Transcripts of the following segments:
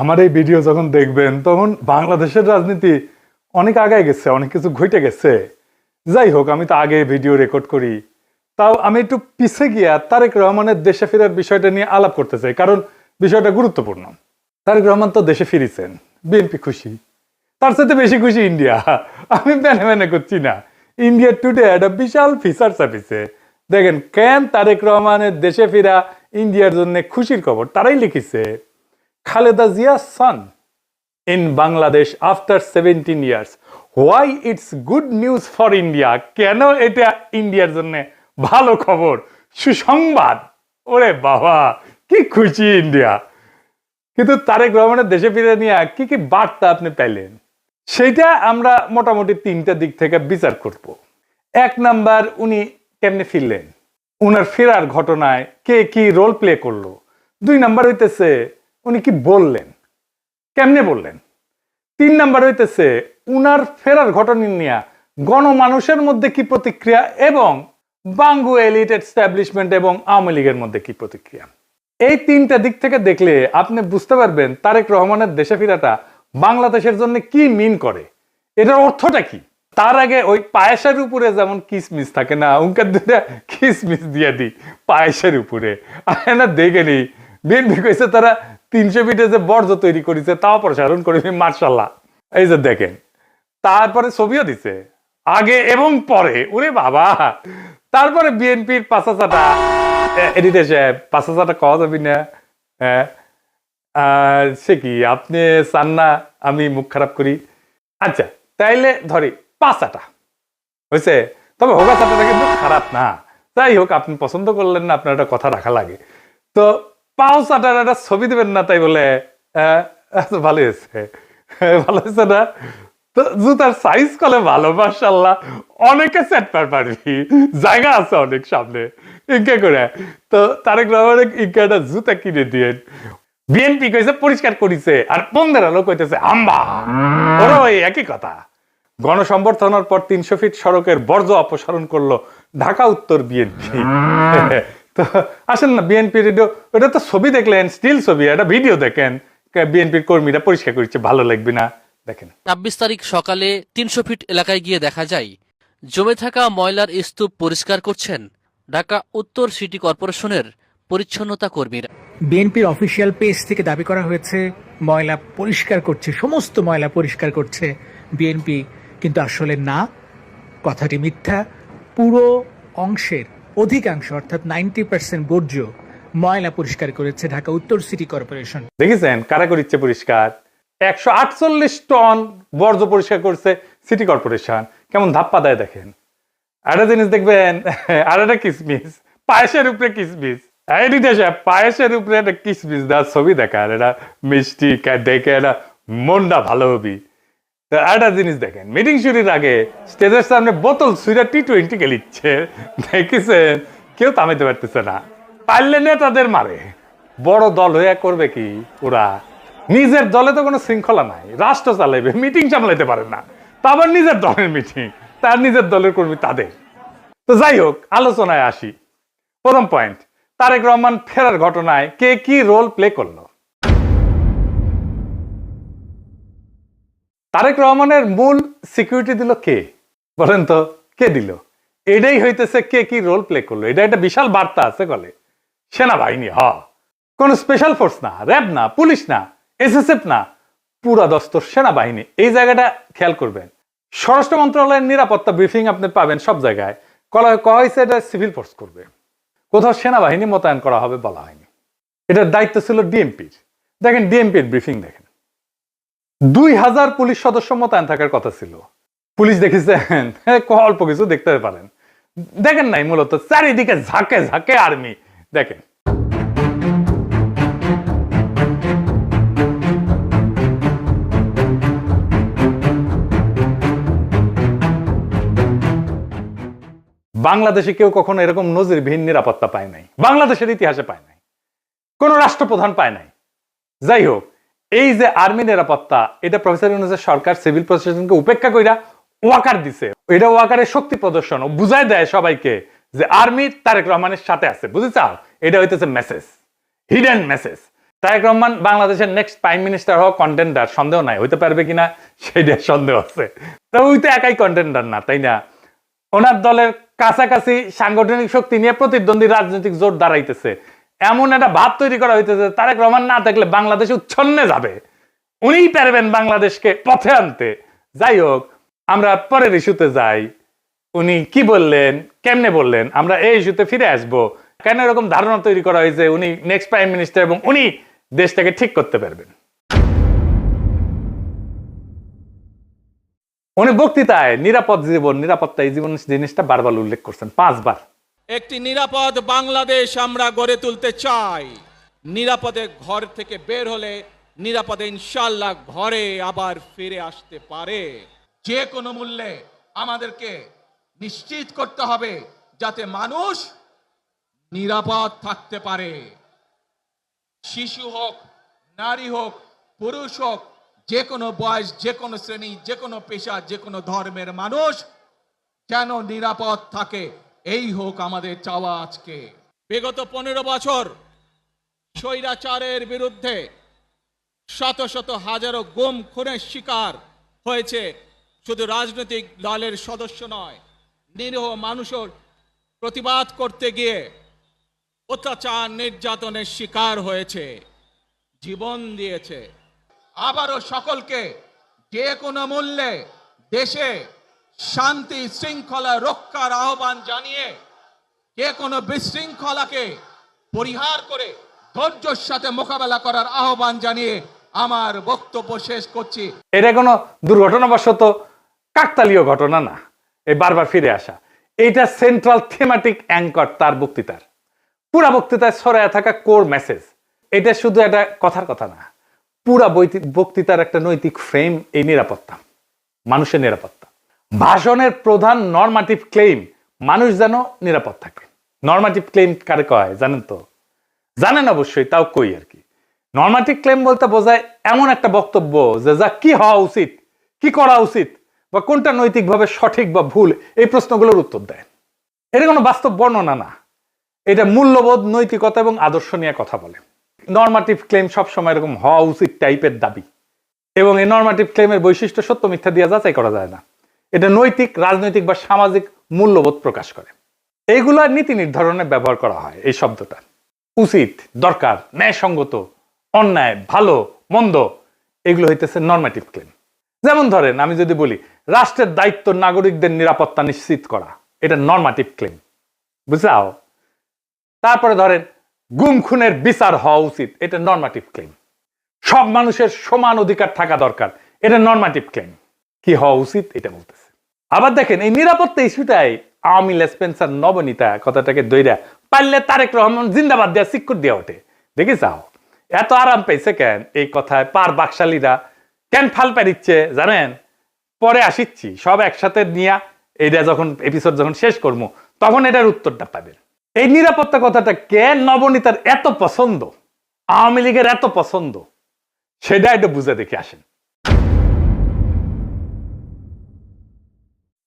আমার এই ভিডিও যখন দেখবেন তখন বাংলাদেশের রাজনীতি অনেক আগায় গেছে, অনেক কিছু ঘটে গেছে। যাই হোক, আমি তো আগে ভিডিও রেকর্ড করি, তাও আমি একটু পিছে গিয়া তারেক রহমানের দেশে ফেরার বিষয়টা নিয়ে আলাপ করতে চাই, কারণ বিষয়টা গুরুত্বপূর্ণ। তারেক রহমান তো দেশে ফিরেছেন, বিএনপি খুশি, তার সাথে বেশি খুশি ইন্ডিয়া। আমি মেনে মেনে করছি না। ইন্ডিয়া টুডে একটা বিশাল ফিচার ছাপিছে, দেখেন কেন তারেক রহমানের দেশে ফেরা ইন্ডিয়ার জন্য খুশির খবর। তারাই লিখেছে, Khaleda জিয়া's son in Bangladesh after 17 years. Why it's good news for India? কেন এটা ইন্ডিয়ার জন্য ভালো খবর, সুসংবাদ। ওরে বাবা, কি খুশি ইন্ডিয়া। কিন্তু তারেক রহমানের দেশে ফিরে নিয়ে কি কি বার্তা আপনি পাইলেন, সেটা আমরা মোটামুটি তিনটা দিক থেকে বিচার করব। এক নাম্বার, উনি কেমনে ফিরলেন, উনার ফেরার ঘটনায় কে কি রোল প্লে করলো। দুই নাম্বার হইতেছে উনি কি বললেন, কেমনে বললেন। তিন নাম্বার হইতেছে উনার ফেরার ঘটনা নিয়ে গণমানুষের মধ্যে কি প্রতিক্রিয়া, এবং বাঙ্গু এলিট এস্টাবলিশমেন্ট এবং আওয়ামী লীগের মধ্যে কি প্রতিক্রিয়া। এই তিনটা দিক থেকে দেখলে আপনি বুঝতে পারবেন তারেক রহমানের দেশে ফেরাটা বাংলাদেশের জন্য কি মিন করে, এটার অর্থটা কি। তার আগে ওই পায়েসের উপরে যেমন কিসমিস থাকে না, উনকার দুটা কিসমিস দিয়ে দিই পায়েসের উপরে। না দেখেনি বিএনপি কইছে তারা 300 ফিটে যে বর্জ্য তৈরি করেছে তাও প্রসারণ করবে, মার্শাল্লাহ। এই যে দেখেন, তারপরে ছবিও দিছে আগে এবং পরে, ওরে বাবা। তারপরে বিএনপির পাঁচাচাটা এডিটর সাহেব, পাঁচাচাটা কওয়া যাবি না, হ্যাঁ সে কি আপনি চান না আমি মুখ খারাপ করি? আচ্ছা তাইলে ধরি পাঁচাটা হয়েছে, তবে হোগা চাটাটা কিন্তু খারাপ না। যাই হোক, আপনি পছন্দ করলেন না, আপনার একটা কথা রাখা লাগে। তো পাও চাটার একটা ছবি দেবেন না, তাই বলে ভালো হয়েছে, ভালো হয়েছে না? তো জুতার সাইজ কলে ভালো, মাশাআল্লাহ, অনেকে সেট পারবি, জায়গা আছে অনেক সামনে, ইনকে করে। তো তারেক রহমানের ইনকে একটা জুতা কিনে দিয়ে বিএনপি কইছে পরিষ্কার করিছে, আর পন্দের আলো কইতেছে আম্বা, ওরা ওই একই কথা। গণসংবর্ধনার পর 300 ফিট সড়কের বর্জ্য অপসারণ করলো ঢাকা উত্তর বিএনপি। তো আসেন না বিএনপির, ওটা তো ছবি দেখলেন, স্টিল ছবি, একটা ভিডিও দেখেন, বিএনপির কর্মীরা পরিষ্কার করছে, ভালো লাগবে না? দেখেন ২৬ তারিখ সকালে ৩০০ ফিট এলাকায় গিয়ে দেখা যায় জমে থাকা ময়লার স্তূপ পরিষ্কার করছেন ঢাকা উত্তর সিটি কর্পোরেশনের পরিচ্ছন্নতা কর্মীরা। বিএনপির অফিসিয়াল পেজ থেকে দাবি করা হয়েছে ময়লা পরিষ্কার করছে, সমস্ত ময়লা পরিষ্কার করছে বিএনপি, কিন্তু আসলে না, কথাটি মিথ্যা। পুরো অংশের অধিকাংশ অর্থাৎ 90% বর্জ্য ময়লা পরিষ্কার করেছে ঢাকা উত্তর সিটি কর্পোরেশন। দেখেছেন কারা করিচ্ছে পরিষ্কার? 148 টন বর্জ্য পরিষ্কার করছে সিটি কর্পোরেশন। কেমন ধাপ্পা দেয় দেখেন। একটা জিনিস দেখবেন, আর একটা কিসমিস, পায়েসের উপরে কিসমিস, পায়েসের উপরে একটা কিসমিস দেওয়ার ছবি দেখার, এটা মিষ্টি দেখে এটা মনটা ভালো হবি। একটা জিনিস দেখেন, মিটিং শুরুর আগে স্টেজের সামনে বোতল ছুঁড়া T20 কে লিখছে, দেখেছেন? কেউ থামাইতে পারতেছে না, পারলে নেতাদের মারে। বড় দল হয়ে করবে কি ওরা? নিজের দলে তো কোনো শৃঙ্খলা নাই, রাষ্ট্র চালাইবে, মিটিং সামলাইতে পারে না, তা আবার নিজের দলের মিটিং, তার নিজের দলের কর্মী তাদের। তো যাই হোক, আলোচনায় আসি। প্রথম পয়েন্ট, তারেক রহমান ফেরার ঘটনায় কে কি রোল প্লে করলো। তারেক রহমানের মূল সিকিউরিটি দিল কে, বলেন তো কে দিল? এটাই হইতেছে কে কি রোল প্লে করলো। এটা একটা বিশাল বার্তা আছে বলে। সেনাবাহিনী, কোন স্পেশাল ফোর্স না, র্যাব না, পুলিশ না, এসএসএফ না, পুরা দস্তর সেনাবাহিনী। এই জায়গাটা খেয়াল করবেন। স্বরাষ্ট্র মন্ত্রণালয়ের নিরাপত্তা ব্রিফিং আপনি পাবেন সব জায়গায়, কয়া হয়েছে এটা সিভিল ফোর্স করবে, কোথাও সেনাবাহিনী মোতায়েন করা হবে বলা হয়নি। এটার দায়িত্ব ছিল ডিএমপির। দেখেন ডিএমপির ব্রিফিং দেখেন, 2000 পুলিশ সদস্য মোতায়েন থাকার কথা ছিল। পুলিশ দেখেছেন অল্প কিছু দেখতে পারেন, দেখেন নাই, মূলত চারিদিকে ঝাঁকে ঝাঁকে আর্মি। দেখেন বাংলাদেশে কেউ কখনো এরকম নজিরবিহীন নিরাপত্তা পায় নাই, বাংলাদেশের ইতিহাসে পায় নাই, কোন রাষ্ট্রপ্রধান পায় নাই। যাই হোক, এই যে আর্মি নিরাপত্তা, এটা প্রফেসর ইউনূসের সরকার সিভিল প্রশাসনকে উপেক্ষা কইরা ওয়াকার দিছে। এটা ওয়াকারের শক্তি প্রদর্শন, বুঝাই দেয় সবাইকে যে আর্মি তারেক রহমানের সাথে আছে, বুঝে চাও? এটা হইতেছে message, hidden message. Tarek Rahman বাংলাদেশের নেক্সট প্রাইম মিনিস্টার হওয়া কন্টেন্ডার, সন্দেহ নাই, হইতে পারবে কিনা সেটা সন্দেহ আছে। তো ওই তো একাই কন্টেন্ডার না, তাই না? ওনার দলের কাছাকাছি সাংগঠনিক শক্তি নিয়ে প্রতিদ্বন্দ্বী রাজনৈতিক জোট দাঁড়াইতেছে, এমন একটা ভাব তৈরি করা হইতেছে তারেক রহমান না থাকলে বাংলাদেশ উচ্ছন্নে যাবে, উনিই পারবেন বাংলাদেশকে পথে আনতে। যাই হোক, আমরা পরের ইস্যুতে যাই। উনি কি বললেন, কেমনে বললেন, আমরা এই ইস্যুতে ফিরে আসবো। কেন এরকম ধারণা তৈরি করা হয়েছে উনি নেক্সট প্রাইম মিনিস্টার এবং উনি দেশটাকে ঠিক করতে পারবেন? উনি বক্তৃতায় নিরাপদ জীবন, নিরাপত্তা, এই জীবন জিনিসটা বারবার উল্লেখ করছেন, 5 বার। একটি নিরাপদ বাংলাদেশ আমরা গড়ে তুলতে চাই। নিরাপদে ঘর থেকে বের হলে নিরাপদে ইনশাআল্লাহ ঘরে আবার ফিরে আসতে পারে। যে কোনো মূল্যে আমাদেরকে নিশ্চিত করতে হবে যাতে মানুষ নিরাপদ থাকতে পারে। শিশু হোক, নারী হোক, পুরুষ হোক, যে কোনো বয়স, যে কোনো শ্রেণী, যে কোনো পেশা, যে কোনো ধর্মের মানুষ যেন নিরাপদ থাকে, এই হোক আমাদের চাওয়া। আজকে বিগত 15 বছর স্বৈরাচারের বিরুদ্ধে শত শত হাজারো গুম খুনের শিকার হয়েছে শুধু রাজনৈতিক দলের সদস্য নয়, নিরীহ মানুষের প্রতিবাদ করতে গিয়ে অত্যাচার নির্যাতনের শিকার হয়েছে, জীবন দিয়েছে। আবারও সকলকে যে কোনো মূল্যে দেশে শান্তি শৃঙ্খলা রক্ষার আহ্বান জানিয়ে যে কোনো বিশৃঙ্খলাকে পরিহার করে ধৈর্যের সাথে মোকাবেলা করার আহ্বান জানিয়ে আমার বক্তব্য শেষ করছি। এটা কোনো দুর্ঘটনাবশত কাকতালীয় ঘটনা না, এই বারবার ফিরে আসা, এইটা সেন্ট্রাল থিমেটিক অ্যাঙ্কর তার বক্তৃতার। পুরা বক্তৃতায় ছড়ায় থাকা কোর মেসেজ। এটা শুধু একটা কথার কথা না, পুরা বক্তৃতার একটা নৈতিক ফ্রেম এই নিরাপত্তা, মানুষের নিরাপত্তা। ভাষণের প্রধান নরমাটিভ ক্লেম মানুষ যেন নিরাপদ থাকে। নরমাটিভ ক্লেম কারে কয় জানেন তো? জানেন অবশ্যই, তাও কই আর কি। নরমাটিভ ক্লেম বলতে বোঝায় এমন একটা বক্তব্য যে যা কি হওয়া উচিত, কি করা উচিত, বা কোনটা নৈতিকভাবে সঠিক বা ভুল, এই প্রশ্নগুলোর উত্তর দেয়। এটা কোনো বাস্তব বর্ণনা না, এটা মূল্যবোধ, নৈতিকতা এবং আদর্শ নিয়ে কথা বলে। নরমাটিভ ক্লেম সবসময় এরকম হওয়া উচিত টাইপের দাবি, এবং এই নরমাটিভ ক্লেমের বৈশিষ্ট্য সত্য মিথ্যা দিয়ে যাচাই করা যায় না। এটা নৈতিক, রাজনৈতিক বা সামাজিক মূল্যবোধ প্রকাশ করে। এইগুলা নীতি নির্ধারণে ব্যবহার করা হয় এই শব্দটা। উচিত, দরকার, ন্যায়সঙ্গত, অন্যায়, ভালো, মন্দ, এগুলো হইতেছে নরমাটিভ ক্লেম। যেমন ধরেন, আমি যদি বলি রাষ্ট্রের দায়িত্ব নাগরিকদের নিরাপত্তা নিশ্চিত করা, এটা নরমাটিভ ক্লেম, বুঝলাও? তারপরে ধরেন গুম খুনের বিচার হওয়া উচিত, এটা নরমাটিভ ক্লেম। সব মানুষের সমান অধিকার থাকা দরকার, এটা নরমাটিভ ক্লেম। কি হওয়া উচিত এটা বলতেছে। আবার দেখেন এই নিরাপত্তা ইস্যুটাই আওয়ামী লেসপেন্সার নবনীতা কথাটাকে দইরা পারলে তারেক রহমান জিন্দাবাদ দেওয়া সিক্কুর দেওয়া ওঠে। দেখে যাও এত আরাম পেয়েছে কেন এই কথায়, পার বাকশালীরা কেন ফাল পারিচ্ছে জানেন? পরে আসিচ্ছি, সব একসাথে নিয়ে এইটা যখন এপিসোড যখন শেষ করবো তখন এটার উত্তরটা পাবেন। এই নিরাপত্তা কথাটা কেন নবনীতার এত পছন্দ, আওয়ামী লীগের এত পছন্দ, সেটা একটু বুঝে দেখে আসেন।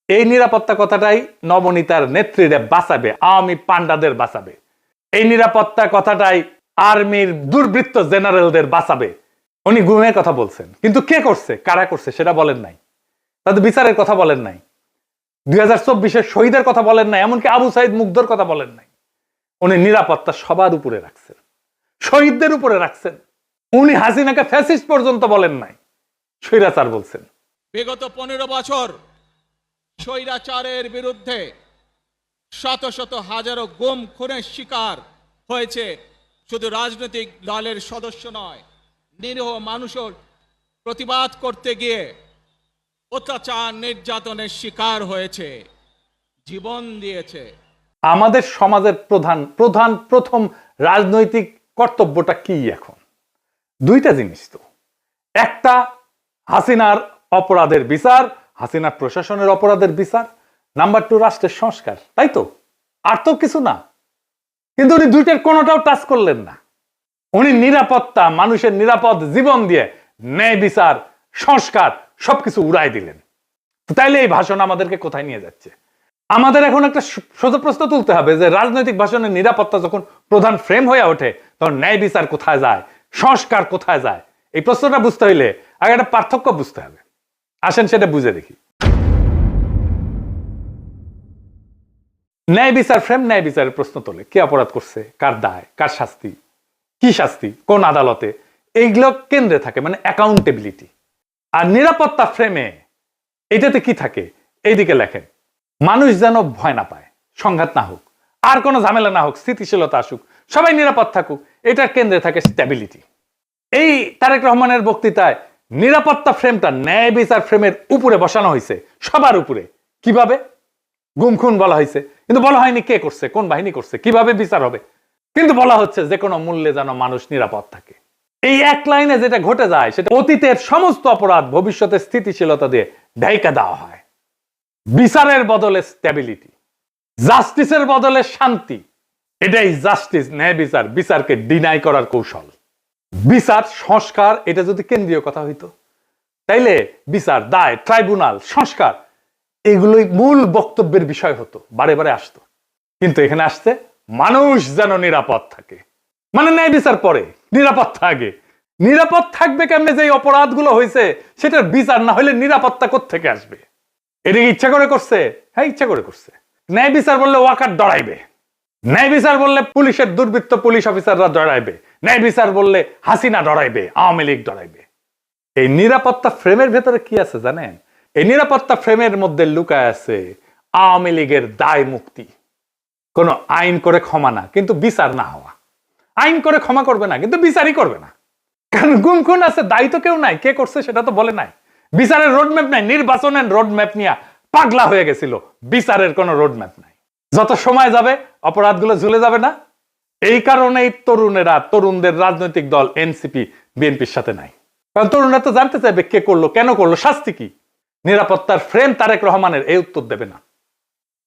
এই নিরাপত্তা কথাটাই নবনীতার নেত্রীরা বাঁচাবে, আওয়ামী পান্ডাদের বাঁচাবে। এই নিরাপত্তা কথাটাই আর্মির দুর্বৃত্ত জেনারেলদের বাঁচাবে। উনি গুমের কথা বলছেন, কিন্তু কে করছে, কারা করছে সেটা বলেন নাই। তাদের বিচারের কথা বলেন নাই, 2024-এর শহীদের কথা বলেন নাই, এমনকি আবু সাইদ মুগ্ধর কথা বলেন নাই। উনি নিরাপত্তা সবার উপরে রাখছেন, শহীদদের উপরে রাখছেন। উনি হাসিনাকে ফ্যাসিস্ট পর্যন্ত বলেন নাই, স্বৈরাচার বলছেন। বিগত 15 বছর স্বৈরাচারের বিরুদ্ধে শত শত হাজারো গুম খুনের শিকার হয়েছে শুধু রাজনৈতিক দলের সদস্য নয়, নিরীহ মানুষের প্রতিবাদ করতে গিয়ে অত্যাচার নির্যাতনের শিকার হয়েছে, জীবন দিয়েছে। আমাদের সমাজের প্রথম রাজনৈতিক কর্তব্যটা কি এখন? দুইটা জিনিস তো, একটা হাসিনার অপরাধের বিচার, হাসিনার প্রশাসনের অপরাধের বিচার, নাম্বার 2 রাষ্ট্রের সংস্কার, তাই তো? আর তো কিছু না। কিন্তু উনি দুইটার কোনোটাও টাচ করলেন না। উনি নিরাপত্তা, মানুষের নিরাপদ জীবন দিয়ে ন্যায় বিচার, সংস্কার সবকিছু উড়াই দিলেন। তো তাইলে এই ভাষণ আমাদেরকে কোথায় নিয়ে যাচ্ছে? আমাদের এখন একটা সোজা প্রশ্ন তুলতে হবে যে রাজনৈতিক ভাষণের নিরাপত্তা যখন প্রধান ফ্রেম হয়ে ওঠে তখন ন্যায় বিচার কোথায় যায়, সংস্কার কোথায় যায়? এই প্রশ্নটা বুঝতে হইলে আগে একটা পার্থক্য বুঝতে হবে। আসেন সেটা বুঝে দেখি। ন্যায় বিচার ফ্রেম ন্যায় বিচারের প্রশ্ন তোলে, কে অপরাধ করছে, কার দায়, কার শাস্তি, কি শাস্তি, কোন আদালতে, এইগুলো কেন্দ্রে থাকে, মানে অ্যাকাউন্টেবিলিটি। আর নিরাপত্তা ফ্রেমে এটাতে কি থাকে? এইদিকে লেখেন, মানুষ যেন ভয় না পায়, সংঘাত না হোক, আর কোনো ঝামেলা না হোক, স্থিতিশীলতা আসুক, সবাই নিরাপদ থাকুক, এটার কেন্দ্রে থাকে স্ট্যাবিলিটি। এই তারেক রহমানের বক্তৃতায় নিরাপত্তা ফ্রেমটা ন্যায় বিচার ফ্রেমের উপরে বসানো হয়েছে, সবার উপরে। কিভাবে? গুম খুন বলা হয়েছে, কিন্তু বলা হয়নি কে করছে, কোন বাহিনী করছে, কিভাবে বিচার হবে। কিন্তু বলা হচ্ছে যে কোনো মূল্যে যেন মানুষ নিরাপদ থাকে। এই এক লাইনে যেটা ঘটে যায় সেটা অতীতের সমস্ত অপরাধ ভবিষ্যতে স্থিতিশীলতা দিয়ে ঢাইকা দেওয়া হয়। বিচারের বদলে স্ট্যাবিলিটি, জাস্টিসের বদলে শান্তি। এটাই জাস্টিস, ন্যায় বিচার, বিচারকে ডিনাই করার কৌশল। বিচার সংস্কার এটা যদি কেন্দ্রীয় কথা হইতো, তাইলে বিচার, দায়, ট্রাইব্যুনাল, সংস্কার এগুলোই মূল বক্তব্যের বিষয় হতো, বারে বারে আসতো। কিন্তু এখানে আসছে মানুষ যেন নিরাপদ থাকে, মানে ন্যায় বিচার পরে, নিরাপত্তা আগে। নিরাপদ থাকবে কেমনে? যে অপরাধগুলো হয়েছে সেটার বিচার না হলে নিরাপত্তা কোত্থেকে আসবে? এটা ইচ্ছা করে করছে? হ্যাঁ, ইচ্ছা করে করছে। ন্যায় বিচার বললে ওয়াকার ডরাইবে, ন্যায় বিচার বললে পুলিশের দুর্বৃত্ত পুলিশ অফিসাররা ডরাইবে, ন্যায় বিচার বললে হাসিনা ডরাইবে, আওয়ামী লীগ ডরাইবে। এই নিরাপত্তা ফ্রেমের ভেতরে কি আছে জানেন? এই নিরাপত্তা ফ্রেমের মধ্যে লুকায় আছে আওয়ামী লীগের দায় মুক্তি। কোন আইন করে ক্ষমা না, কিন্তু বিচার না হওয়া। আইন করে ক্ষমা করবে না, কিন্তু বিচারই করবে না। কারণ গুম খুন আছে, দায়ী তো কেউ নাই, কে করছে সেটা তো বলে নাই। বিচারের রোডম্যাপ নাই, নির্বাচনের রোডম্যাপ নিয়ে পাগলা হয়ে গেছিল। বিচারের কোনো রোডম্যাপ নাই। যত সময় যাবে অপরাধগুলো ঝুলে যাবে না। এই কারণেই তরুণেরা, তরুণদের রাজনৈতিক দল এনসিপি বিএনপির সাথে নাই। কারণ তরুণরা তো জানতে চাইবে কে করলো, কেন করলো, শাস্তি কি। নিরাপত্তার ফ্রেম তারেক রহমানের এই উত্তর দেবে না।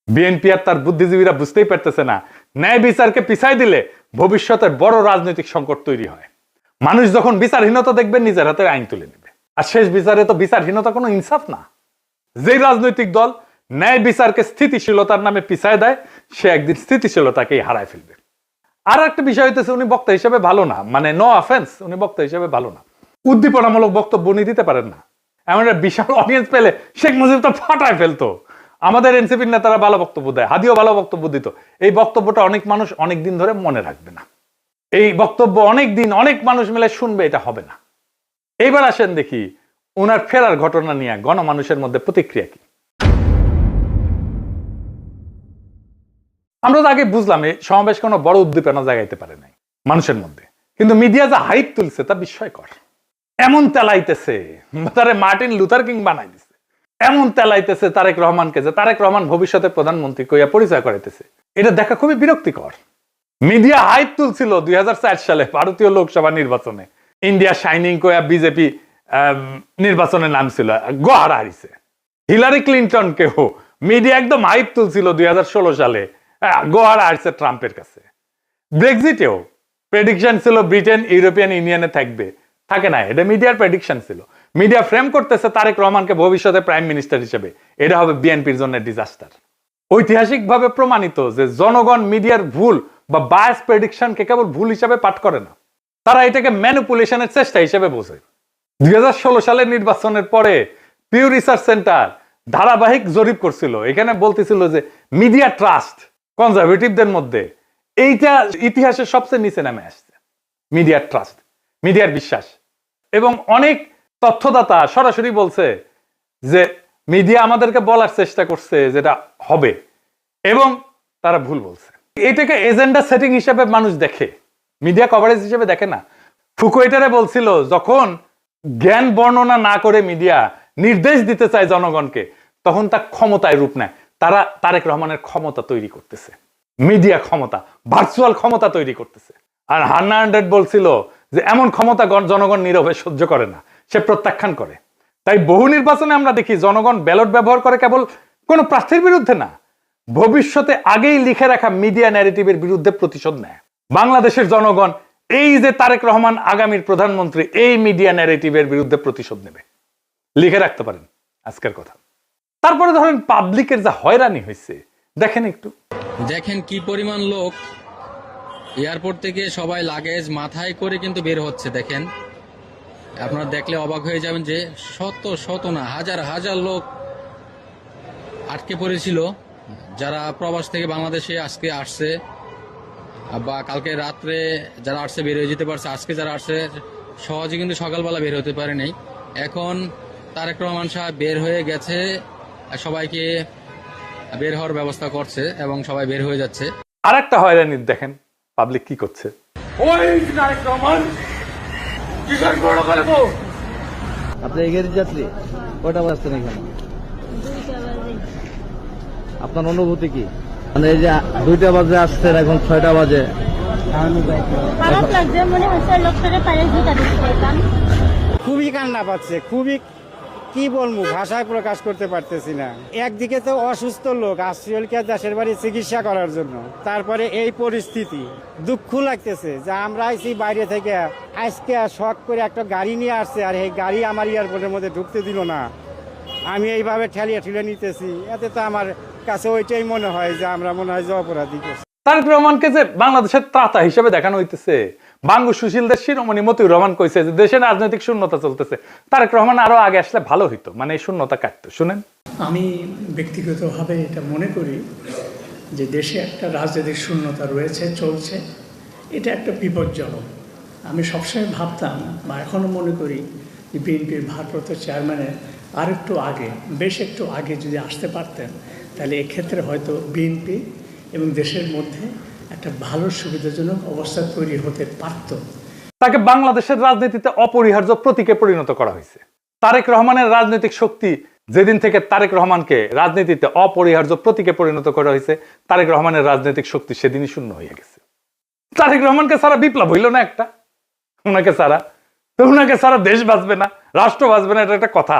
বিএনপি আর তার বুদ্ধিজীবীরা বুঝতেই পারতেছে না, ন্যায় বিচারকে পিছাই দিলে ভবিষ্যতের বড় রাজনৈতিক সংকট তৈরি হয়। মানুষ যখন বিচারহীনতা দেখবে নিজের হাতে আইন তুলে নেবে। আর শেষ বিচারে তো বিচারহীনতা কোনো ইনসাফ না। যেই রাজনৈতিক দল ন্যায় বিচারকে স্থিতিশীলতার নামে পিছায় দেয়, সে একদিন স্থিতিশীলতাকেই হারায় ফেলবে। আর একটা বিষয় হইতেছে, উনি বক্তা হিসেবে ভালো না, মানে নো অফেন্স, উনি বক্তা হিসেবে ভালো না। উদ্দীপনামূলক বক্তব্য উনি দিতে পারেন না। এমন একটা বিশাল অডিয়েন্স পেলে শেখ মুজিব তো ফাটায় ফেলতো। আমাদের এনসিপির নেতারা ভালো বক্তব্য দেয়, হাদিও ভালো বক্তব্য দিত। এই বক্তব্যটা অনেক মানুষ অনেক দিন ধরে মনে রাখবে না। এই বক্তব্য অনেক দিন অনেক মানুষ মিলে শুনবে, এটা হবে না। এইবার আসেন দেখি ওনার ফেরার ঘটনা নিয়ে গণমানুষের মধ্যে প্রতিক্রিয়া কি। আমরা তো আগে বুঝলাম এই সমাবেশ কোনো বড় উদ্দীপনা জাগাইতে পারে নাই মানুষের মধ্যে, কিন্তু মিডিয়া যা হাইপ তুলছে তা বিস্ময়কর। এমন তেলাইতেছে, তারে মার্টিন লুথার কিং বানাই দিছে। এমন তেলাইতেছে তারেক রহমানকে যে তারেক রহমান ভবিষ্যতে প্রধানমন্ত্রী কইয়া পরিচয় করাইতেছে। এটা দেখা খুবই বিরক্তিকর। মিডিয়া হাইপ তুলছিল 2004 সালে ভারতীয় লোকসভা নির্বাচনে, ইন্ডিয়া শাইনিং কইয়া বিজেপি নির্বাচনে নামছিল, গোহারা হারিছে। হিলারি ক্লিন্টনকেও মিডিয়া একদম হাইপ তুলছিল 2016 সালে, গোহারা হারছে ট্রাম্পের কাছে। ব্রেক্সিটেও প্রেডিকশন ছিল ব্রিটেন ইউরোপিয়ান ইউনিয়নে থাকবে, থাকে না। এটা মিডিয়ার প্রেডিকশন ছিল। মিডিয়া ফ্রেম করতেছে তারেক রহমানকে ভবিষ্যতে প্রাইম মিনিস্টার হিসেবে, এটা হবে বিএনপির জন্য ডিজাস্টার। ঐতিহাসিকভাবে প্রমাণিত যে জনগণ মিডিয়ার ভুল বা বায়াস প্রেডিকশনকে কেবল ভুল হিসাবে পাঠ করে না, তারা এটাকে ম্যানিপুলেশনের চেষ্টা হিসেবে বোঝে। 2016 সালের নির্বাচনের পরে পিউ রিসার্চ সেন্টার ধারাবাহিক জরিপ করছিল, এখানে বলতেছিল যে মিডিয়া ট্রাস্ট কনজারভেটিভদের মধ্যে এইটা ইতিহাসের সবচেয়ে নিচে নামে আসছে। মিডিয়ার ট্রাস্ট, মিডিয়ার বিশ্বাস। এবং অনেক তথ্যদাতা সরাসরি বলছে যে মিডিয়া আমাদেরকে বলার চেষ্টা করছে যেটা হবে, এবং তারা ভুল বলছে। এটাকে এজেন্ডা সেটিং হিসেবে মানুষ দেখে, মিডিয়া কভারেজ হিসেবে দেখে না। ফুকুয়েটারে বলছিল যখন জ্ঞান বর্ণনা না করে মিডিয়া নির্দেশ দিতে চায় জনগণকে, তখন তা ক্ষমতায় রূপ নেয়। তারা তারেক রহমানের ক্ষমতা তৈরি করতেছে, মিডিয়া ক্ষমতা, ভার্চুয়াল ক্ষমতা তৈরি করতেছে। আর হান্না আন্ড্রেড বলছিল যে এমন ক্ষমতা জনগণ নীরবে সহ্য করে না, সে প্রত্যাখ্যান করে। তাই বহু নির্বাচনে আমরা দেখি জনগণ ব্যালট ব্যবহার করে কেবল কোন প্রার্থীর বিরুদ্ধে না, ভবিষ্যতে আগেই লিখে রাখা মিডিয়া ন্যারেটিভের বিরুদ্ধে প্রতিশোধ নেয়। বাংলাদেশের জনগণ এই যে তারেক রহমান আগামীর প্রধানমন্ত্রী, এই মিডিয়া ন্যারেটিভের বিরুদ্ধে প্রতিশোধ নেবে, লিখে রাখতে পারেন আজকের কথা। তারপরে ধরেন পাবলিকের যা হয়রানি হয়েছে দেখেন একটু। দেখেন কি পরিমাণ লোক এয়ারপোর্ট থেকে সবাই লাগেজ মাথায় করে কিন্তু বের হচ্ছে। দেখেন, আপনারা দেখলে অবাক হয়ে যাবেন যে শত শত না হাজার হাজার লোক আটকে পড়েছিল, যারা প্রবাস থেকে বাংলাদেশে আজকে আসছে বা কালকে রাত্রে যারা আসছে বের হয়ে যেতে পারছে। আজকে যারা আসছে সহজে কিন্তু সকালবেলা বের হতে পারে নাই। এখন তারেক রহমান সাহেব বের হয়ে গেছে, সবাইকে বের হওয়ার ব্যবস্থা করছে এবং সবাই বের হয়ে যাচ্ছে। আর একটা হয়রানি দেখেন পাবলিক কি করছে। আপনি এগিয়ে যাত্রী কয়টা বাজছেন এখানে? আপনার অনুভূতি কি? মানে এই যে 2টা বাজে আসছেন, এখন 6টা বাজে। খারাপ লাগছে, মনে হচ্ছে লোকটাকে পারে ঝুঁকা দিচ্ছে। খুবই কান্না পাচ্ছে, খুবই কি বলবো, ভাষায় প্রকাশ করতে পারতেছি না। একদিকে তো অসুস্থ লোক আসছিলকে দেশের বাড়ি চিকিৎসা করার জন্য, তারপরে এই পরিস্থিতি, দুঃখ লাগতেছে যে আমরা আইছি বাইরে থেকে, আজকে শখ করে একটা গাড়ি নিয়ে আসছে আর এই গাড়ি আমার এয়ারপোর্টের মধ্যে ঢুকতে দিল না। আমি এইভাবে ঠেলিয়ে ঠেলে নিতেছি, এতে তো আমার কাছে ওইটাই মনে হয় যে আমরা মনে হয় যে অপরাধী করছি। তারেক রহমানকে যে বাংলাদেশের ত্রাতা হিসেবে দেখানো হইতেছে। বাঙ্গু সুশীলদের শিরোমণি মতিউর রহমান কইছে যে দেশে রাজনৈতিক শূন্যতা চলতেছে, তারেক রহমান আরো আগে আসলে ভালো হইতো, মানে এই শূন্যতা কাটতো। শুনেন, আমি ব্যক্তিগতভাবে এটা মনে করি যে দেশে একটা রাজনৈতিক শূন্যতা রয়েছে, চলছে, এটা একটা বিপজ্জনক। আমি সবসময় ভাবতাম বা এখনও মনে করি যে বিএনপির ভারপ্রাপ্ত চেয়ারম্যানের আর একটু আগে, বেশ একটু আগে যদি আসতে পারতেন, তাহলে এক্ষেত্রে হয়তো বিএনপি এবং দেশের মধ্যে একটা ভালো সুবিধাজনক অবস্থা তৈরি হতে পারত। তাকে বাংলাদেশের রাজনীতিতে অপরিহার্য প্রতীকে পরিণত করা হয়েছে। তারেক রহমানের রাজনৈতিক শক্তি যেদিন থেকে তারেক রহমানকে রাজনীতিতে অপরিহার্য প্রতীকে পরিণত করা হয়েছে, তারেক রহমানের রাজনৈতিক শক্তি সেদিনই শূন্য হয়ে গেছে। তারেক রহমানকে ছাড়া বিপ্লব হইল না একটা, ওনাকে ছাড়া তো ওনাকে ছাড়া দেশ বাঁচবে না, রাষ্ট্র বাঁচবে না, এটা একটা কথা।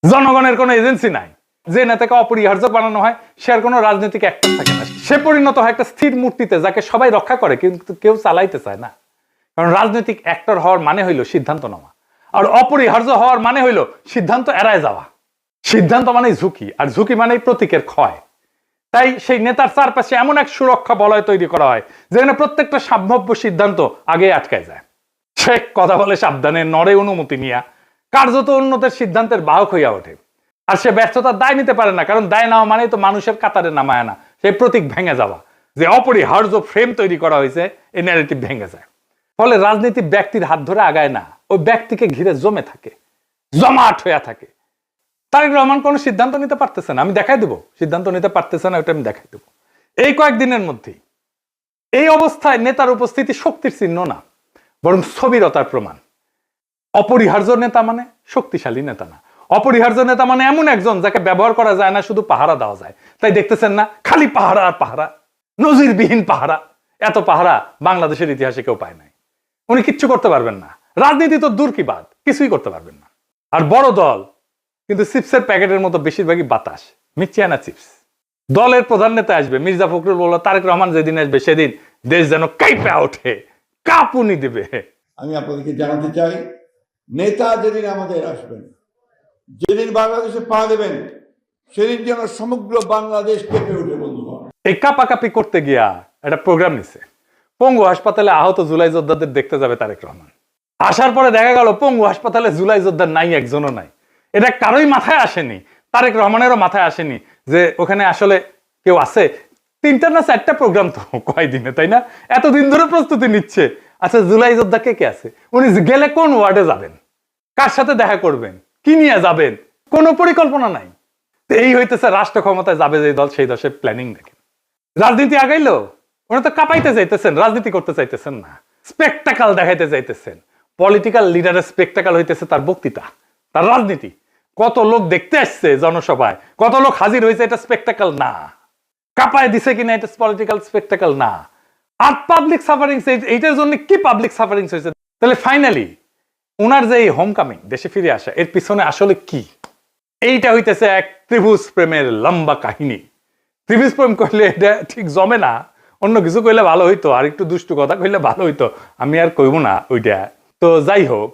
জনগণের কোনো এজেন্সি নাই, যে নেতাকে অপরিহার্য বানানো হয় সে আর কোনো রাজনৈতিক অ্যাক্টর থাকে না, সে পরিণত হয় একটা স্থির মূর্তিতে যাকে সবাই রক্ষা করে কিন্তু কেউ চালাইতে চায় না। কারণ রাজনৈতিক অ্যাক্টর হওয়ার মানে হইল সিদ্ধান্ত নেওয়া, আর অপরিহার্য হওয়ার মানে হইল সিদ্ধান্ত এড়ায় যাওয়া। সিদ্ধান্ত মানেই ঝুঁকি, আর ঝুঁকি মানেই প্রতীকের ক্ষয়। তাই সেই নেতার চারপাশে এমন এক সুরক্ষা বলয় তৈরি করা হয় যেখানে প্রত্যেকটা সম্ভাব্য সিদ্ধান্ত আগে আটকায় যায়। সে কথা বলে সাবধানে, নড়ে অনুমতি নিয়া, কার্যত উন্নতের সিদ্ধান্তের বাহক হইয়া ওঠে। আর সে ব্যর্থতার দায় নিতে পারে না, কারণ দায় নেওয়া মানেই তো মানুষের কাতারে নামায় না, সেই প্রতীক ভেঙে যাওয়া, যে অপরিহার্য ফ্রেম তৈরি করা হয়েছে, এই ন্যারেটিভ ভেঙে যায়। ফলে রাজনীতি ব্যক্তির হাত ধরে আগায় না, ওই ব্যক্তিকে ঘিরে জমে থাকে, জমাট হইয়া থাকে। তারেক রহমান কোনো সিদ্ধান্ত নিতে পারতেছে না, আমি দেখাই দেবো সিদ্ধান্ত নিতে পারতেছে না, ওটা আমি দেখাই দেবো এই কয়েকদিনের মধ্যেই। এই অবস্থায় নেতার উপস্থিতি শক্তির চিহ্ন না, বরং স্থবিরতার প্রমাণ। অপরিহার্য নেতা মানে শক্তিশালী নেতা না, অপরিহার্য নেতা মানে এমন একজন যাকে ব্যবহার করা যায় না, শুধু পাহারা দেওয়া যায়। তাই দেখতেছেন না, খালি পাহারা আর পাহারা, নজিরবিহীন পাহারা। এত পাহারা বাংলাদেশের ইতিহাসে কেউ পায় নাই। উনি কিচ্ছু করতে পারবেন না, রাজনীতি তো দূর কি বাদ, কিছুই করতে পারবেন না। আর বড় দল কিন্তু চিপসের প্যাকেটের মতো বেশিরভাগই বাতাস, মিচিয়ানা চিপস। দলের প্রধান নেতা আসবে, মির্জা ফখরুল বলল তারেক রহমান যেদিন আসবে সেদিন দেশ যেন কাঁপে ওঠে, কাঁপুনি দেবে। আমি আপনাদেরকে জানাতে চাই, নেতা যেদিন আমাদের আসবেন, যেদিন বাংলাদেশে পা দেবেন, সেদিন যেন সমগ্র বাংলাদেশ কেঁপে উঠে। বন্ধুগণ, এই কাপাকাপি করতে গিয়া একটা প্রোগ্রাম নিছে। পঙ্গু হাসপাতালে আহত জুলাই যোদ্ধাদের দেখতে যাবে তারেক রহমান। আসার পরে দেখা গেল পঙ্গু হাসপাতালে জুলাই যোদ্ধা নাই, একজনও নাই। এটা কারোই মাথায় আসেনি, তারেক রহমানেরও মাথায় আসেনি যে ওখানে আসলে কেউ আছে। 3টা না 4টা প্রোগ্রাম তো কয়দিনে, তাই না? এতদিন ধরে প্রস্তুতি নিচ্ছে। আচ্ছা, জুলাই যোদ্ধা কে কে আছে? উনি গেলে কোন ওয়ার্ডে যাবেন, কার সাথে দেখা করবেন, কি নিয়ে যাবেন, কোনো পরিকল্পনা নাই। এই হইতেছে রাষ্ট্র ক্ষমতায় যাবে যে দল, সেই দশের প্ল্যানিং দেখেন। রাজনীতি আগাইলো, ওরা তো কাঁপাইতে চাইতেছেন, রাজনীতি করতে চাইতেছেন না, স্পেকটাকাল দেখাইতে চাইতেছেন। পলিটিক্যাল লিডারের স্পেকটাকাল হইতেছে তার বক্তৃতা, তার রাজনীতি। কত লোক দেখতে আসছে জনসভায়, কত লোক হাজির হয়েছে, এটা স্পেকটাকাল না। কাঁপায় দিছে কিনা, এটা পলিটিক্যাল স্পেকটাকাল না। আর পাবলিক সাফারিংস, এইটার জন্য কি পাবলিক সাফারিংস হয়েছে? তাহলে ফাইনালি ওনার যে হোম কামিং, দেশে ফিরে আসা, এর পিছনে আসলে কি? এইটা হইতেছে এক ত্রিভুজ প্রেমের লম্বা কাহিনী। ত্রিভুজ প্রেম করলে এটা ঠিক জমে না, অন্য কিছু কইলে ভালো হইতো, আর একটু দুষ্টু কথা কইলে ভালো হইতো, আমি আর কইব না ওইটা। তো যাই হোক,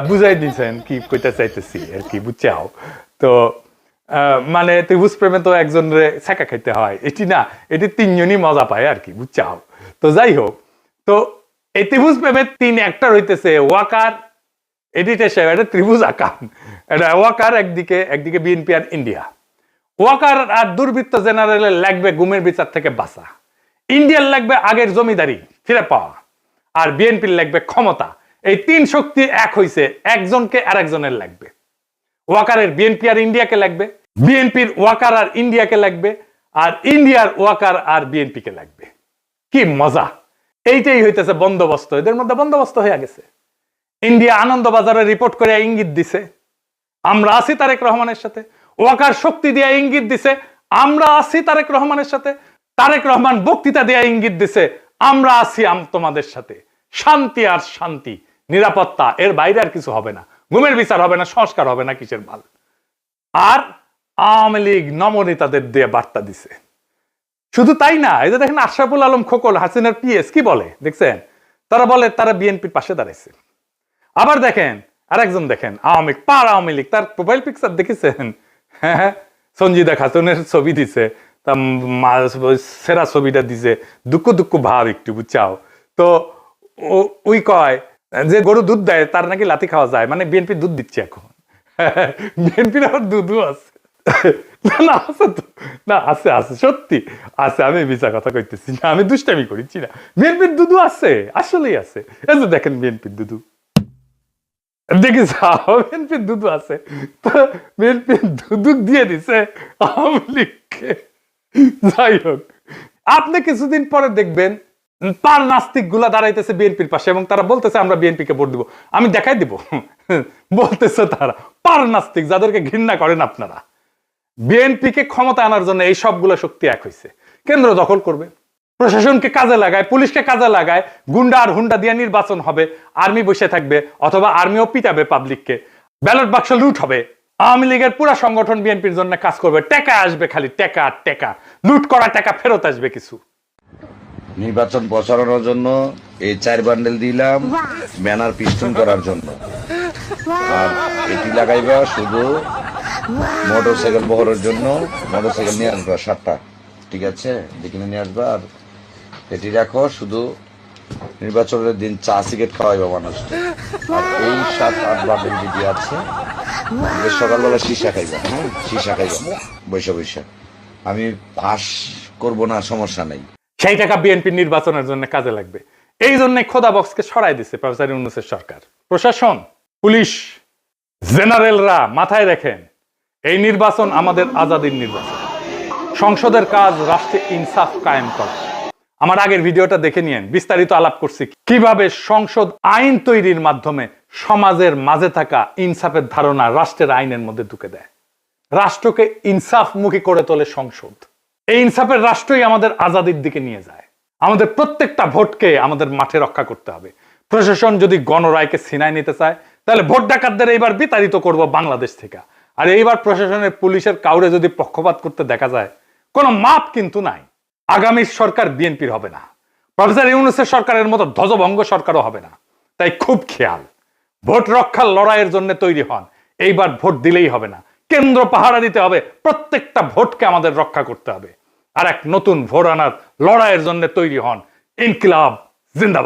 বুঝাই দিয়েছেন কি কইতে চাইতেছি আর কি, বুঝছাও তো। মানে ত্রিভুজ প্রেমে তো একজনের ছেঁকা খাইতে হয়, এটি না, এটি 3জনই মজা পায় আর কি, বুঝছাও। তো যাই হোক, তো এই ত্রিভুজ প্রেমের 3 অ্যাক্টর হইতেছে ওয়াকার, এডিটর সাহেব, এটা ত্রিভুজ আকার, এটা ওয়াকার একদিকে বিএনপি আর ইন্ডিয়া। ওয়াকার আর দুর্বৃত্ত জেনারেলের লাগবে গুমের বিচার থেকে বাঁচা, ইন্ডিয়ার লাগবে আগের জমিদারি ফিরে পাওয়া, আর বিএনপির লাগবে ক্ষমতা। এই 3 শক্তি এক হইছে, একজনকে আরেকজনের লাগবে। ওয়াকারের বিএনপি আর ইন্ডিয়াকে লাগবে, বিএনপির ওয়াকার আর ইন্ডিয়াকে লাগবে, আর ইন্ডিয়ার ওয়াকার আর বিএনপিকে লাগবে। কি মজা! এইটাই হইতেছে বন্দোবস্ত, এদের মধ্যে বন্দোবস্ত হয়ে গেছে। ইন্ডিয়া আনন্দবাজারে রিপোর্ট করে ইঙ্গিত দিছে আমরা আছি তারেক রহমানের সাথে, ওয়াকার শক্তি দিয়ে ইঙ্গিত দিছে আমরা আছি তারেক রহমানের সাথে, তারেক রহমান বক্তৃতা দিয়ে ইঙ্গিত দিছে আমরা আছি তোমাদের সাথে। শান্তি আর শান্তি, নিরাপত্তা, এর বাইরে আর কিছু হবে না। গুমের বিচার হবে না, সংস্কার হবে না, কিসের ভাল। আর আওয়ামী লীগ নমনেতাদের দিয়ে বার্তা দিছে। শুধু তাই না, এই যে দেখেন আশরাফুল আলম খোকন, হাসিনার পিএস, কি বলে দেখছেন? তারা বলে তারা বিএনপির পাশে দাঁড়াইছে। আবার দেখেন আরেকজন, দেখেন আওয়ামী লীগ, তার প্রোফাইল পিকচার দেখেছেন? হ্যাঁ, সঞ্জিদা খাতুনের ছবি দিছে, তা সেরা ছবিটা দিছে, দুঃখ ভাব একটু, বুঝছাও তো। ওই কয় যে গরু দুধ দেয় তার নাকি লাথি খাওয়া যায়, মানে বিএনপি দুধ দিচ্ছে এখন। বিএনপির আবার দুধও আছে। না আছে তো, না আছে আছে, সত্যি আছে, আমি মিছা কথা কইতেছি না, আমি দুষ্টামি করিছি না। বিএনপির দুধু আছে, আসলেই আছে। এই যে দেখেন বিএনপির দুধু, দেখি বিএনপির দুধু আছে, তো বিএনপির দুধু দিয়ে দিছে আওয়ামী লীগকে। যাই হোক, আপনি কিছুদিন পরে দেখবেন পার নাস্তিক গুলা দাঁড়াইতেছে বিএনপির পাশে এবং তারা বলতেছে আমরা বিএনপিকে ভোট দিব। আমি দেখাই দিব, বলতেছে তারা পার নাস্তিক, যাদেরকে ঘৃণা করেন আপনারা। বিএনপিকে ক্ষমতা আনার জন্য এই সবগুলো শক্তি এক হয়েছে। কেন্দ্র দখল করবে, প্রশাসনকে কাজে লাগায়, পুলিশকে কাজে লাগায়, গুন্ডা আর হুন্ডা দিয়ে নির্বাচন হবে, আর্মি বসে থাকবে, অথবা আর্মিও পিটাবে পাবলিককে, ব্যালট বাক্স লুট হবে। আওয়ামী লীগের পুরো সংগঠন বিএনপির জন্য কাজ করবে, টাকা আসবে, খালি টাকা আর টাকা, লুট করা টাকা ফেরত আসবে কিছু। নির্বাচন প্রচারণার জন্য এই 4 বান্ডেল দিলাম ব্যানার পিস্টন করার জন্য, আর এটি লাগাইবা শুধু মোটরসাইকেল বহরের জন্য। মোটরসাইকেল নিয়ে আসবা 7টা, ঠিক আছে, দেখে নিয়ে আসবা। আর এটি রাখো শুধু নির্বাচনের দিন চা সিগারেট খাওয়াইবা মানুষকে। আর এই 7-8 বান্ডেল যদি আছে, সকালবেলা সীসা খাইবা, হ্যাঁ সীসা খাইবা বৈশা। আমি পাস করবো না, সমস্যা নেই। সেই টাকা বিএনপি নির্বাচনের জন্য কাজে লাগবে। এই জন্য খোদা বক্সকে সরাই দিচ্ছে প্রফেসর ইউনূসের সরকার। প্রশাসন, পুলিশ, জেনারেলরা মাথায় রাখেন, এই নির্বাচন আমাদের আজাদির নির্বাচন। সংসদের কাজ রাষ্ট্রে ইনসাফ কায়েম করা। আমার আগের ভিডিওটা দেখে নিয়েন, বিস্তারিত আলাপ করছি কিভাবে সংসদ আইন তৈরির মাধ্যমে সমাজের মাঝে থাকা ইনসাফের ধারণা রাষ্ট্রের আইনের মধ্যে ঢুকে দেয়। রাষ্ট্রকে ইনসাফমুখী করে তোলে সংসদ। এই ইনসাফের রাষ্ট্রই আমাদের আজাদির দিকে নিয়ে যায়। আমাদের প্রত্যেকটা ভোটকে আমাদের মাঠে রক্ষা করতে হবে। প্রশাসন যদি গণরায়কে ছিনায় নিতে চায়, তাহলে ভোট ডাকাতদের এইবার বিতাড়িত করব বাংলাদেশ থেকে। আর এইবার প্রশাসনের, পুলিশের কাউরে যদি পক্ষপাত করতে দেখা যায়, কোনো মাপ কিন্তু নাই। আগামীর সরকার বিএনপির হবে না, প্রফেসর ইউনূসের সরকারের মতো ধ্বজভঙ্গ সরকারও হবে না। তাই খুব খেয়াল, ভোট রক্ষার লড়াইয়ের জন্য তৈরি হন। এইবার ভোট দিলেই হবে না, কেন্দ্র পাহারা দিতে হবে, প্রত্যেকটা ভোটকে আমাদের রক্ষা করতে হবে। আর এক নতুন ভোট আনার লড়াইয়ের জন্য তৈরি হন। ইনকিলাব জিন্দাবাদ।